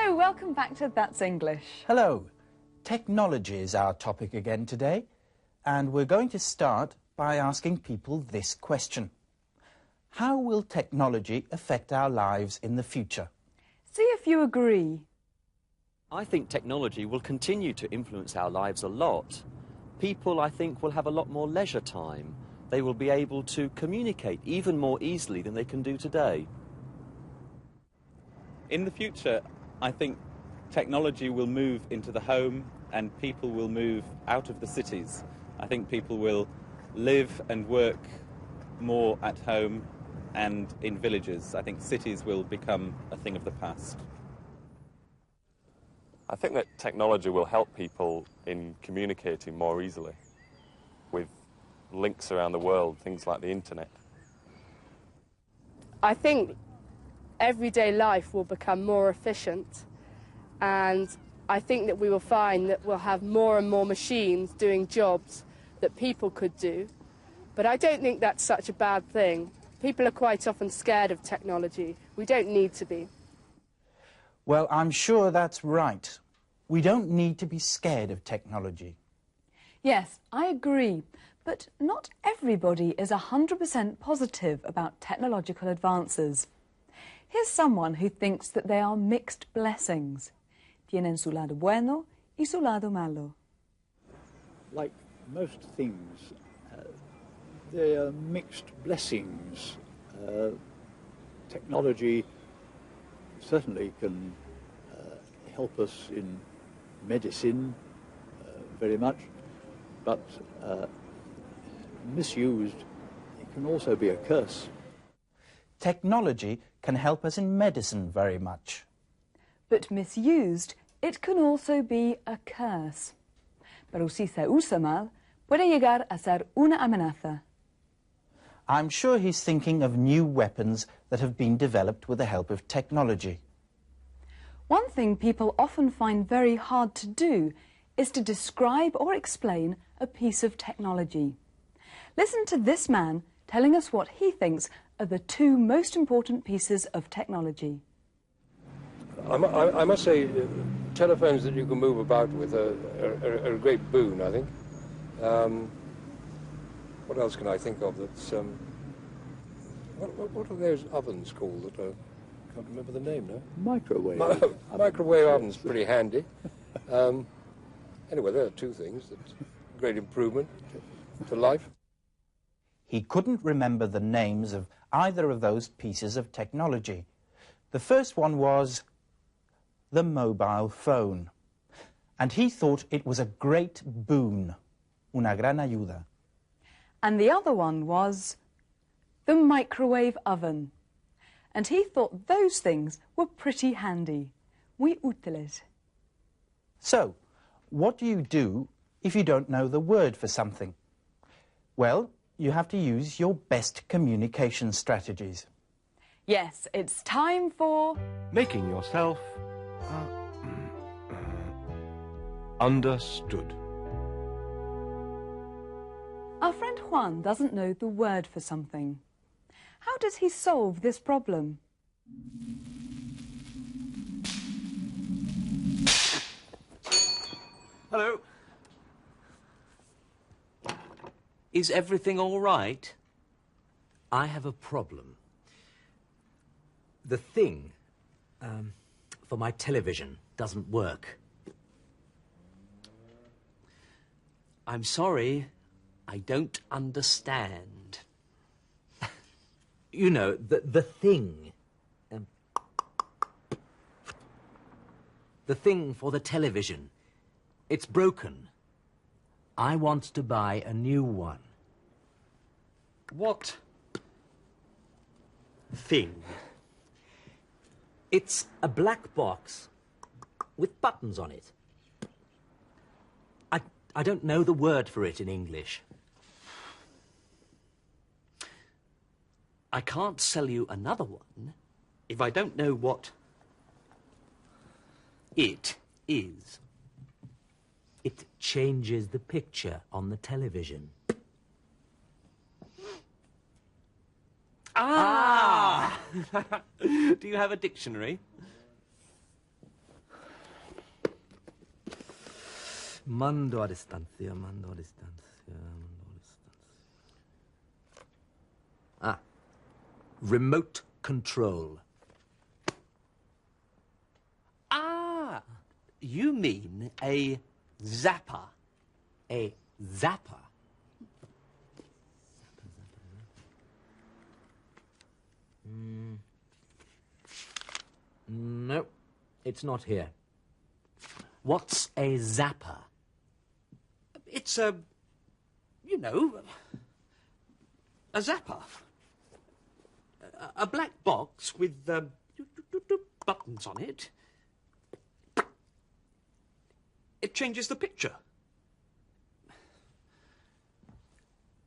Hello, welcome back to That's English. Hello. Technology is our topic again today, and we're going to start by asking people this question. How will technology affect our lives in the future? See if you agree. I think technology will continue to influence our lives a lot. People, I think, will have a lot more leisure time. They will be able to communicate even more easily than they can do today. In the future, I think technology will move into the home and people will move out of the cities. I think people will live and work more at home and in villages. I think cities will become a thing of the past. I think that technology will help people in communicating more easily with links around the world, things like the internet. I think everyday life will become more efficient, and I think that we will find that we'll have more and more machines doing jobs that people could do. But I don't think that's such a bad thing. People are quite often scared of technology. We don't need to be. Well, I'm sure that's right. We don't need to be scared of technology. Yes, I agree. But not everybody is 100% positive about technological advances. Here's someone who thinks that they are mixed blessings. Tienen su lado bueno y su lado malo. Like most things, they are mixed blessings. Technology certainly can help us in medicine very much, but misused, it can also be a curse. Technology can help us in medicine very much. But misused, it can also be a curse. Pero si se usa mal, puede llegar a ser una amenaza. I'm sure he's thinking of new weapons that have been developed with the help of technology. One thing people often find very hard to do is to describe or explain a piece of technology. Listen to this man telling us what he thinks are the two most important pieces of technology. I must say, telephones that you can move about with are a great boon, I think. What else can I think of that's... what are those ovens called that I can't remember the name now? Microwave. Microwave oven's pretty handy. Anyway, there are two things that's a great improvement to life. He couldn't remember the names of either of those pieces of technology. The first one was the mobile phone, and he thought it was a great boon, una gran ayuda. And the other one was the microwave oven, and he thought those things were pretty handy, muy útiles. So, what do you do if you don't know the word for something? Well, you have to use your best communication strategies. Yes, it's time for... Making yourself understood. Our friend Juan doesn't know the word for something. How does he solve this problem? Hello. Is everything all right? I have a problem. The thing for my television doesn't work. I'm sorry, I don't understand. You know, the thing. The thing for the television. It's broken. I want to buy a new one. What thing? It's a black box with buttons on it. I don't know the word for it in English. I can't sell you another one if I don't know what it is. It changes the picture on the television. Ah! Do you have a dictionary? Mando a distancia, mando a distancia, mando a distancia. Ah. Remote control. Ah! You mean a zapper? A zapper? No, it's not here. What's a zapper? It's a, you know, a zapper. A black box with buttons on it. It changes the picture.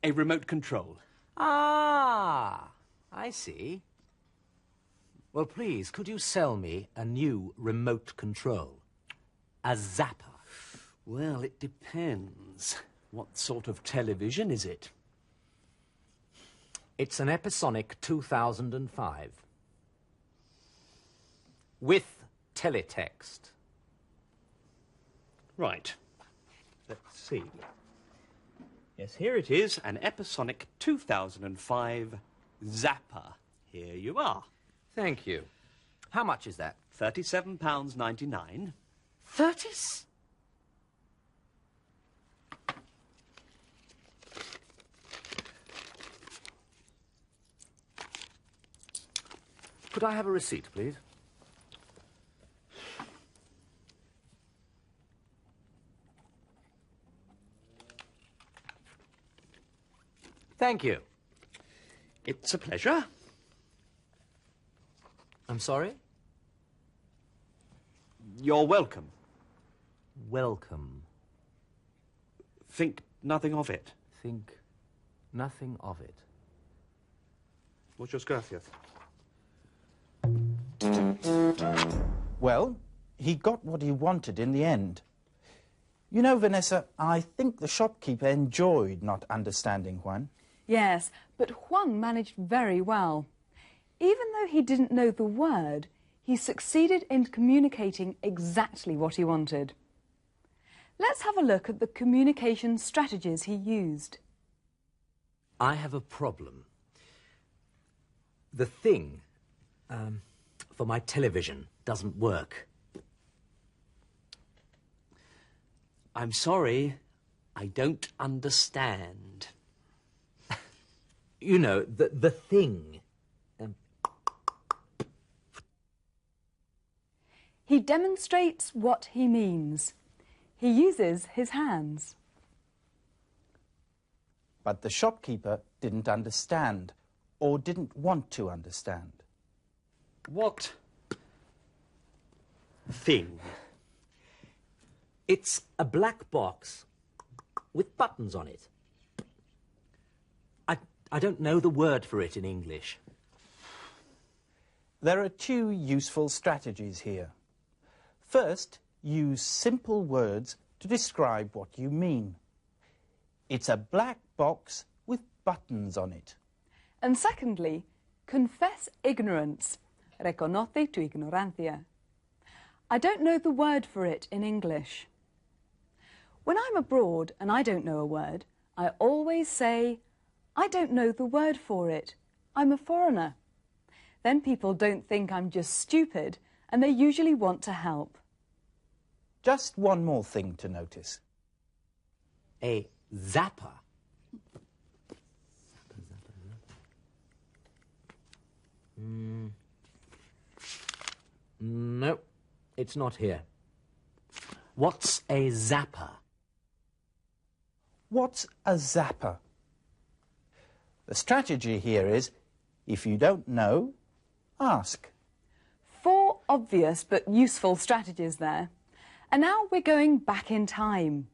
A remote control. Ah, I see. Well, please, could you sell me a new remote control? A zapper. Well, it depends. What sort of television is it? It's an Episonic 2005. With teletext. Right. Let's see. Yes, here it is, an Episonic 2005 zapper. Here you are. Thank you. How much is that? £37.99. 30? Could I have a receipt, please? Thank you. It's a pleasure. I'm sorry? You're welcome. Welcome. Think nothing of it. Think nothing of it. Muchas gracias. Well, he got what he wanted in the end. You know, Vanessa, I think the shopkeeper enjoyed not understanding Juan. Yes, but Juan managed very well. Even though he didn't know the word, he succeeded in communicating exactly what he wanted. Let's have a look at the communication strategies he used. I have a problem. The thing for my television doesn't work. I'm sorry, I don't understand. You know, the thing. He demonstrates what he means. He uses his hands. But the shopkeeper didn't understand, or didn't want to understand. What thing? It's a black box with buttons on it. I don't know the word for it in English. There are two useful strategies here. First, use simple words to describe what you mean. It's a black box with buttons on it. And secondly, confess ignorance. Reconoce tu ignorancia. I don't know the word for it in English. When I'm abroad and I don't know a word, I always say, I don't know the word for it. I'm a foreigner. Then people don't think I'm just stupid, and they usually want to help. Just one more thing to notice. A zapper. No, it's not here. What's a zapper? What's a zapper? The strategy here is, if you don't know, ask. 4 obvious but useful strategies there. And now we're going back in time.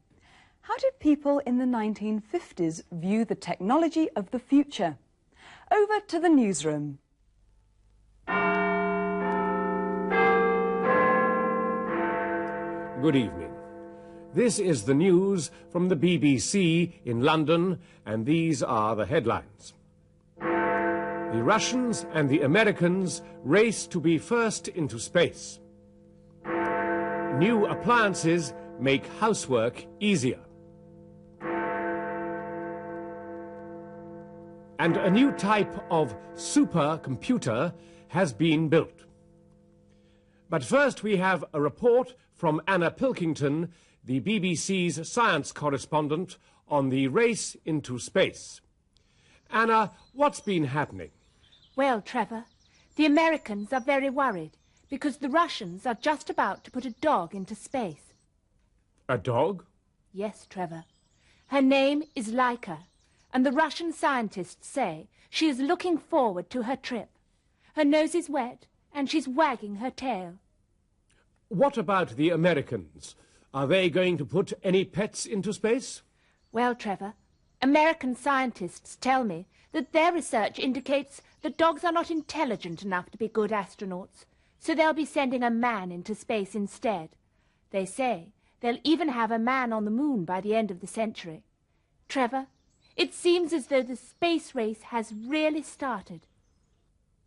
How did people in the 1950s view the technology of the future? Over to the newsroom. Good evening. This is the news from the BBC in London, and these are the headlines. The Russians and the Americans race to be first into space. New appliances make housework easier. And a new type of supercomputer has been built. But first we have a report from Anna Pilkington, the BBC's science correspondent, on the race into space. Anna, what's been happening? Well, Trevor, the Americans are very worried because the Russians are just about to put a dog into space. A dog? Yes, Trevor. Her name is Laika, and the Russian scientists say she is looking forward to her trip. Her nose is wet, and she's wagging her tail. What about the Americans? Are they going to put any pets into space? Well, Trevor, American scientists tell me that their research indicates that dogs are not intelligent enough to be good astronauts, so they'll be sending a man into space instead. They say they'll even have a man on the moon by the end of the century. Trevor, it seems as though the space race has really started.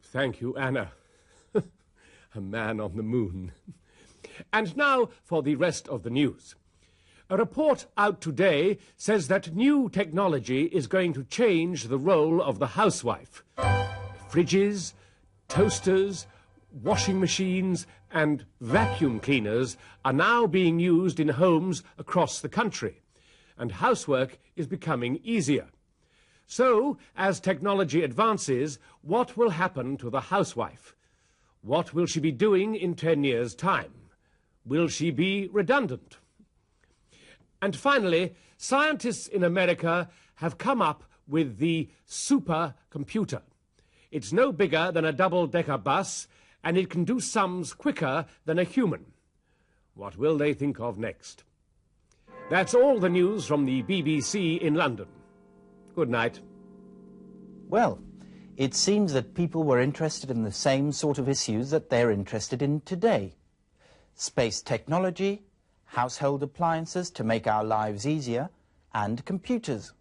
Thank you, Anna. A man on the moon. And now for the rest of the news. A report out today says that new technology is going to change the role of the housewife. Fridges, toasters, washing machines and vacuum cleaners are now being used in homes across the country, and housework is becoming easier. So, as technology advances, what will happen to the housewife? What will she be doing in 10 years' time? Will she be redundant? And finally, scientists in America have come up with the supercomputer. It's no bigger than a double-decker bus, and it can do sums quicker than a human. What will they think of next? That's all the news from the BBC in London. Good night. Well, it seems that people were interested in the same sort of issues that they're interested in today. Space technology, household appliances to make our lives easier, and computers.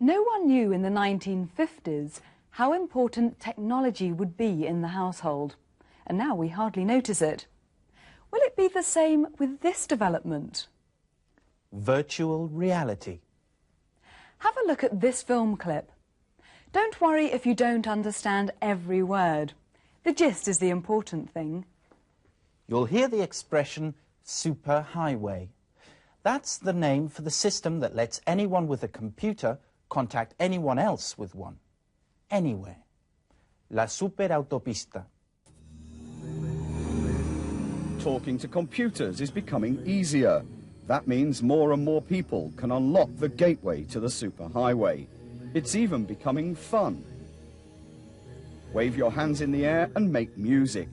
No one knew in the 1950s how important technology would be in the household, and now we hardly notice it. Will it be the same with this development? Virtual reality. Have a look at this film clip. Don't worry if you don't understand every word. The gist is the important thing. You'll hear the expression superhighway. That's the name for the system that lets anyone with a computer contact anyone else with one. Anywhere. La superautopista. Talking to computers is becoming easier. That means more and more people can unlock the gateway to the superhighway. It's even becoming fun. Wave your hands in the air and make music.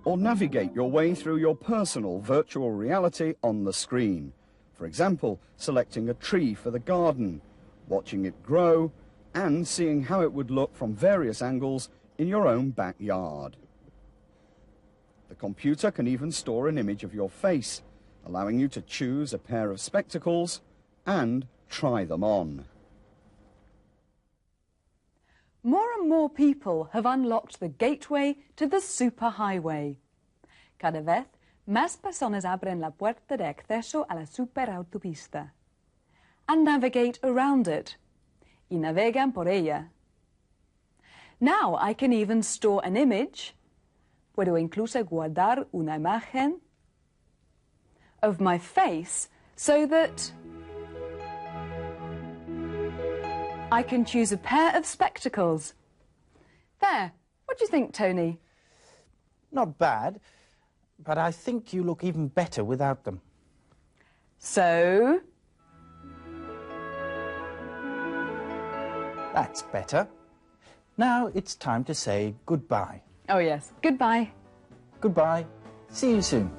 Or navigate your way through your personal virtual reality on the screen. For example, selecting a tree for the garden, watching it grow, and seeing how it would look from various angles in your own backyard. The computer can even store an image of your face, allowing you to choose a pair of spectacles and try them on. More and more people have unlocked the gateway to the superhighway. Cada vez más personas abren la puerta de acceso a la superautopista and navigate around it. Y navegan por ella. Now I can even store an image, puedo incluso guardar una imagen of my face so that I can choose a pair of spectacles. There, what do you think, Tony? Not bad, but I think you look even better without them. So? That's better. Now it's time to say goodbye. Oh yes, goodbye. Goodbye. See you soon.